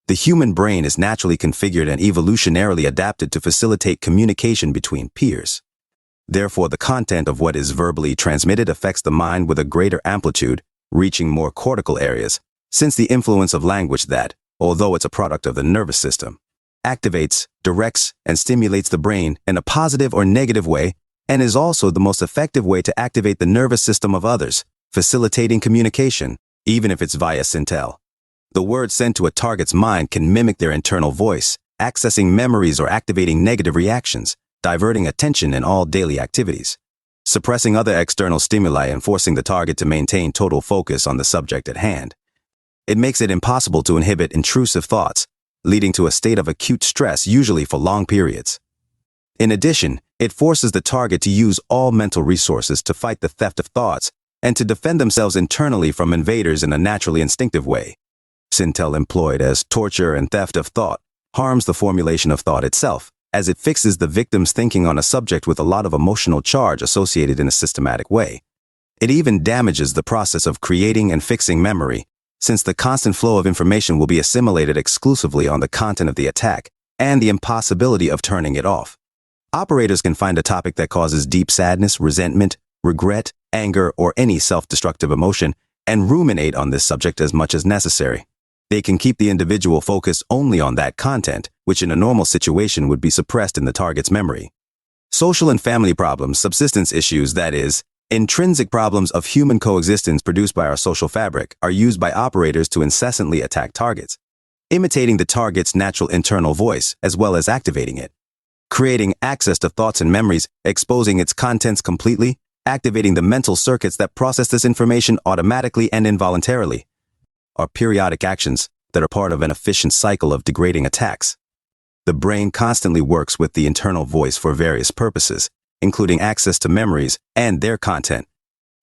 The human brain is naturally configured and evolutionarily adapted to facilitate communication between peers. Therefore, the content of what is verbally transmitted affects the mind with a greater amplitude, reaching more cortical areas, since the influence of language that, although it's a product of the nervous system, activates, directs, and stimulates the brain in a positive or negative way, and is also the most effective way to activate the nervous system of others, facilitating communication, even if it's via syntel. The word sent to a target's mind can mimic their internal voice, accessing memories or activating negative reactions, diverting attention in all daily activities, suppressing other external stimuli and forcing the target to maintain total focus on the subject at hand. It makes it impossible to inhibit intrusive thoughts, leading to a state of acute stress usually for long periods. In addition, it forces the target to use all mental resources to fight the theft of thoughts and to defend themselves internally from invaders in a naturally instinctive way. Syntel employed as torture and theft of thought harms the formulation of thought itself, as it fixes the victim's thinking on a subject with a lot of emotional charge associated in a systematic way. It even damages the process of creating and fixing memory, since the constant flow of information will be assimilated exclusively on the content of the attack and the impossibility of turning it off. Operators can find a topic that causes deep sadness, resentment, regret, anger, or any self-destructive emotion and ruminate on this subject as much as necessary. They can keep the individual focused only on that content, which in a normal situation would be suppressed in the target's memory. Social and family problems, subsistence issues, that is, intrinsic problems of human coexistence produced by our social fabric, are used by operators to incessantly attack targets, imitating the target's natural internal voice as well as activating it, creating access to thoughts and memories, exposing its contents completely, activating the mental circuits that process this information automatically and involuntarily, are periodic actions that are part of an efficient cycle of degrading attacks. The brain constantly works with the internal voice for various purposes, including access to memories and their content.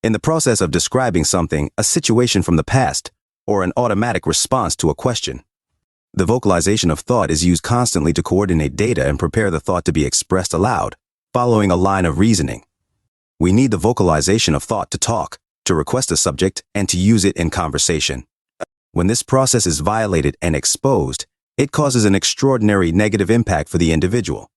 In the process of describing something, a situation from the past, or an automatic response to a question. The vocalization of thought is used constantly to coordinate data and prepare the thought to be expressed aloud, following a line of reasoning. We need the vocalization of thought to talk, to request a subject, and to use it in conversation. When this process is violated and exposed, it causes an extraordinary negative impact for the individual.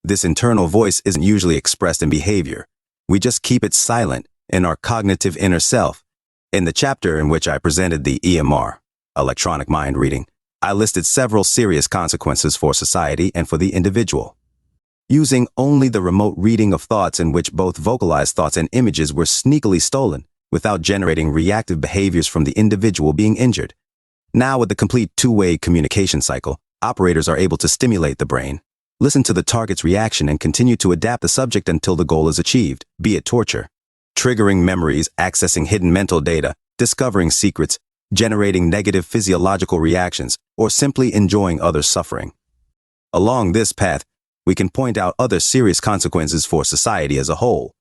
This internal voice isn't usually expressed in behavior. We just keep it silent in our cognitive inner self. In the chapter in which I presented the EMR, electronic mind reading, I listed several serious consequences for society and for the individual. Using only the remote reading of thoughts in which both vocalized thoughts and images were sneakily stolen, without generating reactive behaviors from the individual being injured. Now, with the complete two-way communication cycle, operators are able to stimulate the brain, listen to the target's reaction, and continue to adapt the subject until the goal is achieved, be it torture, triggering memories, accessing hidden mental data, discovering secrets, generating negative physiological reactions, or simply enjoying others' suffering. Along this path, we can point out other serious consequences for society as a whole.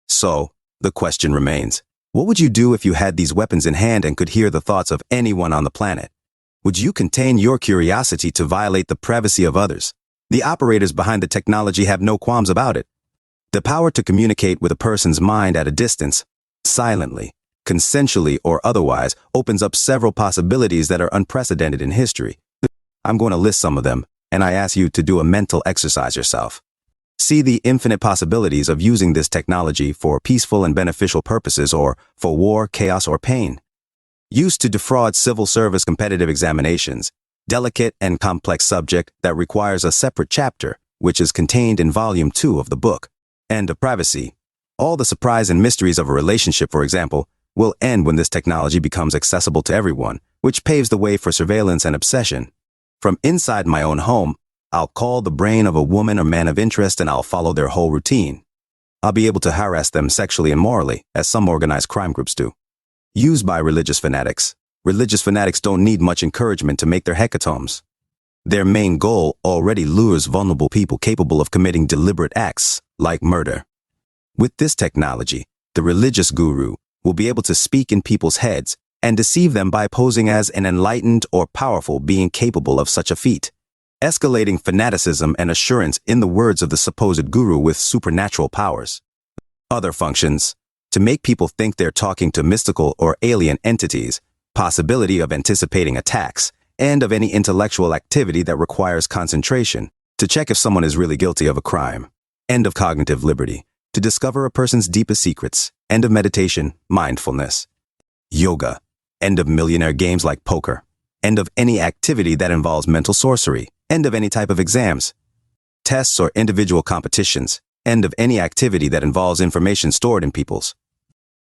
So, the question remains, what would you do if you had these weapons in hand and could hear the thoughts of anyone on the planet? Would you contain your curiosity to violate the privacy of others? The operators behind the technology have no qualms about it. The power to communicate with a person's mind at a distance, silently, consensually or otherwise, opens up several possibilities that are unprecedented in history. I'm going to list some of them, and I ask you to do a mental exercise yourself. See the infinite possibilities of using this technology for peaceful and beneficial purposes or for war, chaos, or pain. Used to defraud civil service competitive examinations, delicate and complex subject that requires a separate chapter, which is contained in Volume 2 of the book, End of Privacy. All the surprise and mysteries of a relationship, for example, will end when this technology becomes accessible to everyone, which paves the way for surveillance and obsession. From inside my own home, I'll call the brain of a woman or man of interest and I'll follow their whole routine. I'll be able to harass them sexually and morally, as some organized crime groups do. Used by religious fanatics. Religious fanatics don't need much encouragement to make their hecatombs. Their main goal already lures vulnerable people capable of committing deliberate acts, like murder. With this technology, the religious guru will be able to speak in people's heads and deceive them by posing as an enlightened or powerful being capable of such a feat, escalating fanaticism and assurance in the words of the supposed guru with supernatural powers. Other functions: to make people think they're talking to mystical or alien entities, possibility of anticipating attacks, End of any intellectual activity that requires concentration, to check if someone is really guilty of a crime. End of cognitive liberty, to discover a person's deepest secrets. End of meditation, mindfulness. Yoga. End of millionaire games like poker. End of any activity that involves mental sorcery. End of any type of exams, tests, or individual competitions. End of any activity that involves information stored in people's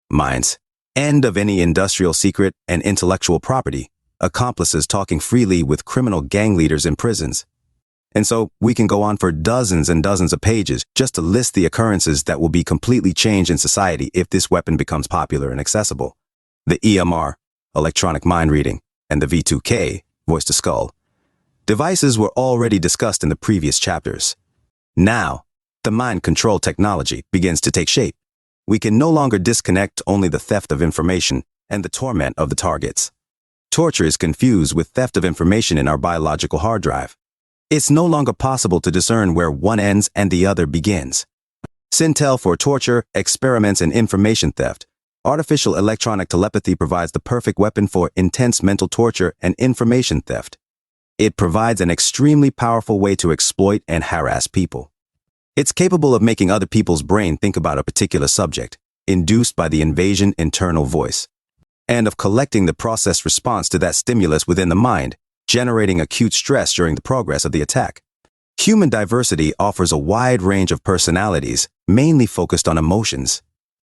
minds. End of any industrial secret and intellectual property. Accomplices talking freely with criminal gang leaders in prisons. And so we can go on for dozens and dozens of pages just to list the occurrences that will be completely changed in society if this weapon becomes popular and accessible. The EMR, electronic mind reading, and the V2K, voice to skull, devices were already discussed in the previous chapters. Now, the mind control technology begins to take shape. We can no longer disconnect only the theft of information and the torment of the targets. Torture is confused with theft of information in our biological hard drive. It's no longer possible to discern where one ends and the other begins. Syntel for torture, experiments, and information theft. Artificial electronic telepathy provides the perfect weapon for intense mental torture and information theft. It provides an extremely powerful way to exploit and harass people. It's capable of making other people's brain think about a particular subject, induced by the invasion internal voice, and of collecting the processed response to that stimulus within the mind, generating acute stress during the progress of the attack. Human diversity offers a wide range of personalities, mainly focused on emotions.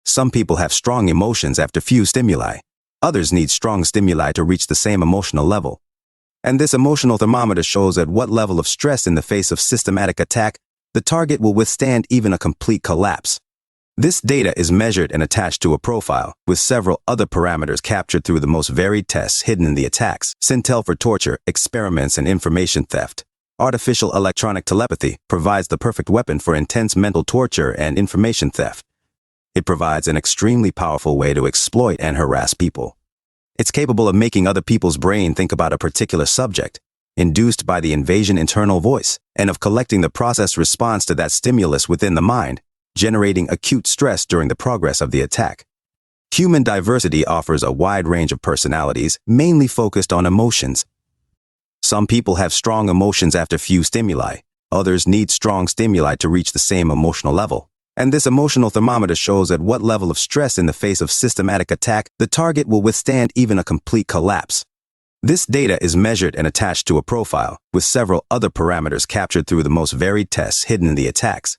Some people have strong emotions after few stimuli. Others need strong stimuli to reach the same emotional level. And this emotional thermometer shows at what level of stress in the face of systematic attack the target will withstand even a complete collapse. This data is measured and attached to a profile, with several other parameters captured through the most varied tests hidden in the attacks. Syntel for torture, experiments, and information theft. Artificial electronic telepathy provides the perfect weapon for intense mental torture and information theft. It provides an extremely powerful way to exploit and harass people. It's capable of making other people's brain think about a particular subject, induced by the invasion internal voice, and of collecting the processed response to that stimulus within the mind, generating acute stress during the progress of the attack. Human diversity offers a wide range of personalities, mainly focused on emotions. Some people have strong emotions after few stimuli. Others need strong stimuli to reach the same emotional level. And this emotional thermometer shows at what level of stress in the face of systematic attack the target will withstand even a complete collapse. This data is measured and attached to a profile, with several other parameters captured through the most varied tests hidden in the attacks.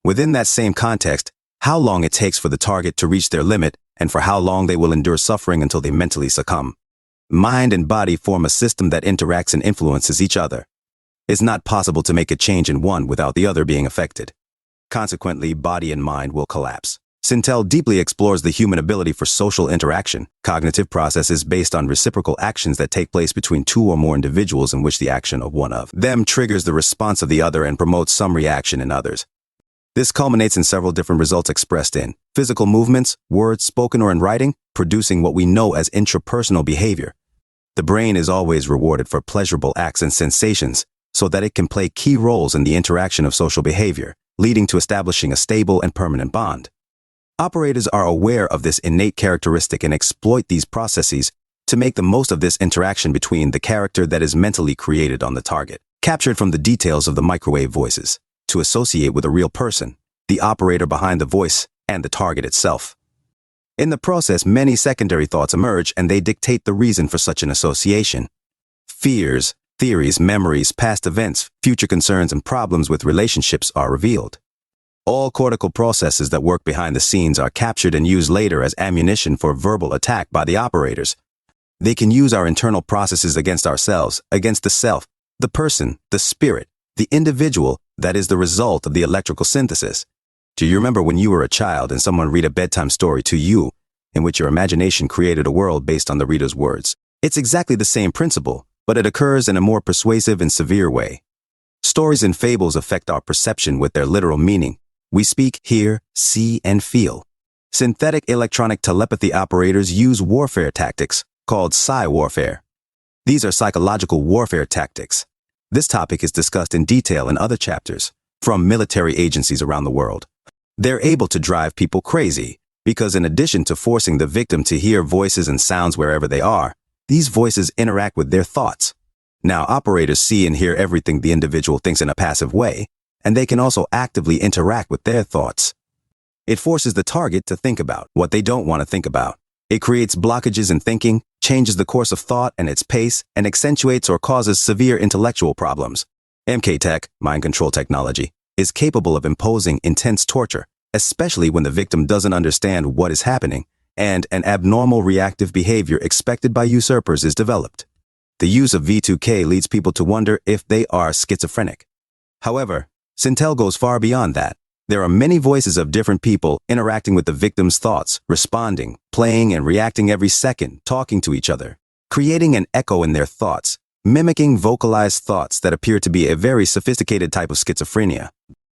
Within that same context, how long it takes for the target to reach their limit and for how long they will endure suffering until they mentally succumb. Mind and body form a system that interacts and influences each other. It's not possible to make a change in one without the other being affected. Consequently, body and mind will collapse. Syntel deeply explores the human ability for social interaction, cognitive processes based on reciprocal actions that take place between two or more individuals in which the action of one of them triggers the response of the other and promotes some reaction in others. This culminates in several different results expressed in physical movements, words spoken or in writing, producing what we know as intrapersonal behavior. The brain is always rewarded for pleasurable acts and sensations so that it can play key roles in the interaction of social behavior, leading to establishing a stable and permanent bond. Operators are aware of this innate characteristic and exploit these processes to make the most of this interaction between the character that is mentally created on the target, captured from the details of the microwave voices, to associate with a real person, the operator behind the voice, and the target itself. In the process, many secondary thoughts emerge and they dictate the reason for such an association. Fears, theories, memories, past events, future concerns, and problems with relationships are revealed. All cortical processes that work behind the scenes are captured and used later as ammunition for verbal attack by the operators. They can use our internal processes against ourselves, against the self, the person, the spirit, the individual that is the result of the electrical synthesis. Do you remember when you were a child and someone read a bedtime story to you, in which your imagination created a world based on the reader's words? It's exactly the same principle, but it occurs in a more persuasive and severe way. Stories and fables affect our perception with their literal meaning. We speak, hear, see, and feel. Synthetic electronic telepathy operators use warfare tactics, called psi-warfare. These are psychological warfare tactics. This topic is discussed in detail in other chapters, from military agencies around the world. They're able to drive people crazy, because in addition to forcing the victim to hear voices and sounds wherever they are, These voices interact with their thoughts. Now, operators see and hear everything the individual thinks in a passive way, and they can also actively interact with their thoughts. It forces the target to think about what they don't want to think about. It creates blockages in thinking, changes the course of thought and its pace, and accentuates or causes severe intellectual problems. MKTECH, mind control technology, is capable of imposing intense torture, especially when the victim doesn't understand what is happening, and an abnormal reactive behavior expected by usurpers is developed. The use of V2K leads people to wonder if they are schizophrenic. However, Sintel goes far beyond that. There are many voices of different people interacting with the victim's thoughts, responding, playing, and reacting every second, talking to each other, creating an echo in their thoughts, mimicking vocalized thoughts that appear to be a very sophisticated type of schizophrenia.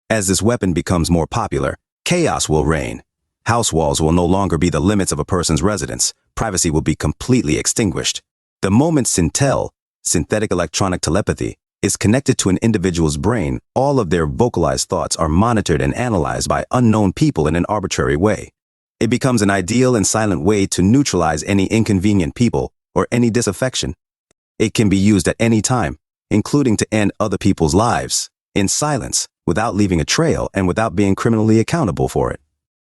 As this weapon becomes more popular, chaos will reign. House walls will no longer be the limits of a person's residence. Privacy will be completely extinguished. The moment Sintel, synthetic electronic telepathy, is connected to an individual's brain, all of their vocalized thoughts are monitored and analyzed by unknown people in an arbitrary way. It becomes an ideal and silent way to neutralize any inconvenient people or any disaffection. It can be used at any time, including to end other people's lives, in silence, without leaving a trail and without being criminally accountable for it.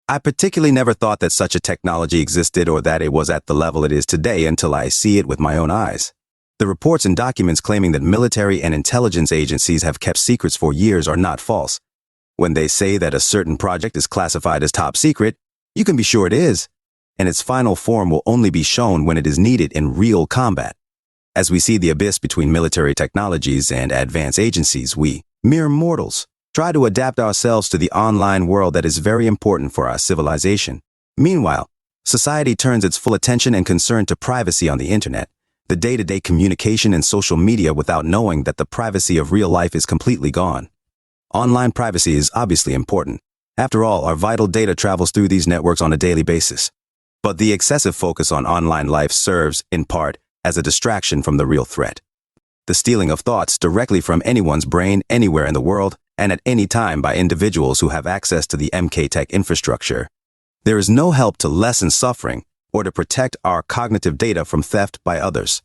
I particularly never thought that such a technology existed or that it was at the level it is today until I see it with my own eyes. The reports and documents claiming that military and intelligence agencies have kept secrets for years are not false. When they say that a certain project is classified as top secret, you can be sure it is, and its final form will only be shown when it is needed in real combat. As we see the abyss between military technologies and advanced agencies, we, mere mortals, try to adapt ourselves to the online world that is very important for our civilization. Meanwhile, society turns its full attention and concern to privacy on the internet, the day-to-day communication and social media, without knowing that the privacy of real life is completely gone. Online privacy is obviously important. After all, our vital data travels through these networks on a daily basis. But the excessive focus on online life serves, in part, as a distraction from the real threat. The stealing of thoughts directly from anyone's brain anywhere in the world and at any time by individuals who have access to the MKTECH infrastructure. There is no help to lessen suffering or to protect our cognitive data from theft by others.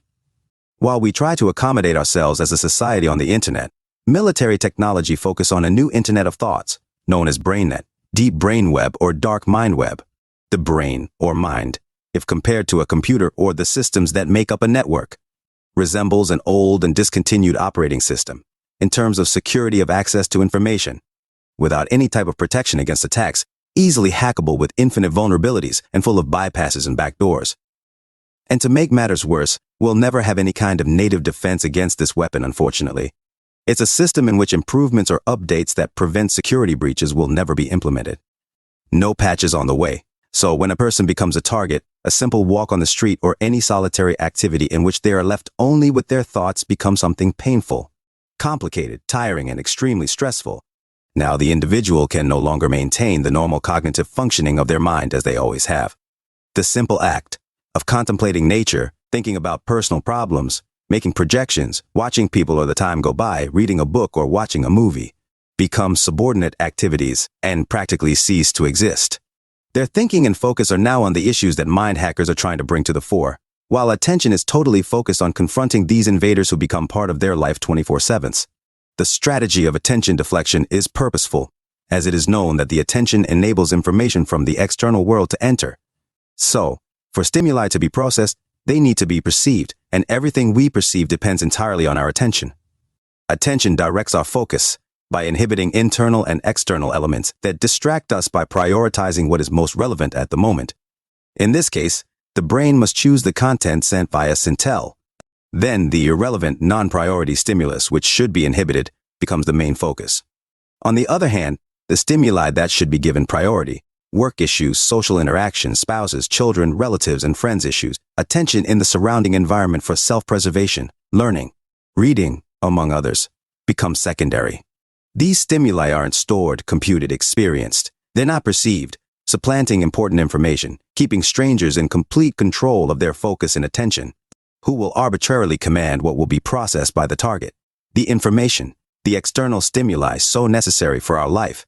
While we try to accommodate ourselves as a society on the internet, military technology focus on a new internet of thoughts, known as BrainNet, deep brain web, or dark mind web. The brain, or mind, if compared to a computer or the systems that make up a network, resembles an old and discontinued operating system in terms of security of access to information, without any type of protection against attacks, easily hackable with infinite vulnerabilities and full of bypasses and backdoors. And to make matters worse, we'll never have any kind of native defense against this weapon, unfortunately. It's a system in which improvements or updates that prevent security breaches will never be implemented. No patches on the way. So when a person becomes a target, a simple walk on the street or any solitary activity in which they are left only with their thoughts becomes something painful, complicated, tiring, and extremely stressful. Now the individual can no longer maintain the normal cognitive functioning of their mind as they always have. The simple act of contemplating nature, thinking about personal problems, making projections, watching people or the time go by, reading a book or watching a movie, become subordinate activities and practically cease to exist. Their thinking and focus are now on the issues that mind hackers are trying to bring to the fore, while attention is totally focused on confronting these invaders who become part of their life 24/7. The strategy of attention deflection is purposeful, as it is known that the attention enables information from the external world to enter. So, for stimuli to be processed, they need to be perceived, and everything we perceive depends entirely on our attention. Attention directs our focus by inhibiting internal and external elements that distract us by prioritizing what is most relevant at the moment. In this case, the brain must choose the content sent via Sintel. Then the irrelevant, non-priority stimulus, which should be inhibited, becomes the main focus. On the other hand, the stimuli that should be given priority, work issues, social interactions, spouses, children, relatives, and friends issues, attention in the surrounding environment for self-preservation, learning, reading, among others, become secondary. These stimuli aren't stored, computed, experienced. They're not perceived, supplanting important information, keeping strangers in complete control of their focus and attention, who will arbitrarily command what will be processed by the target. The information, the external stimuli so necessary for our life,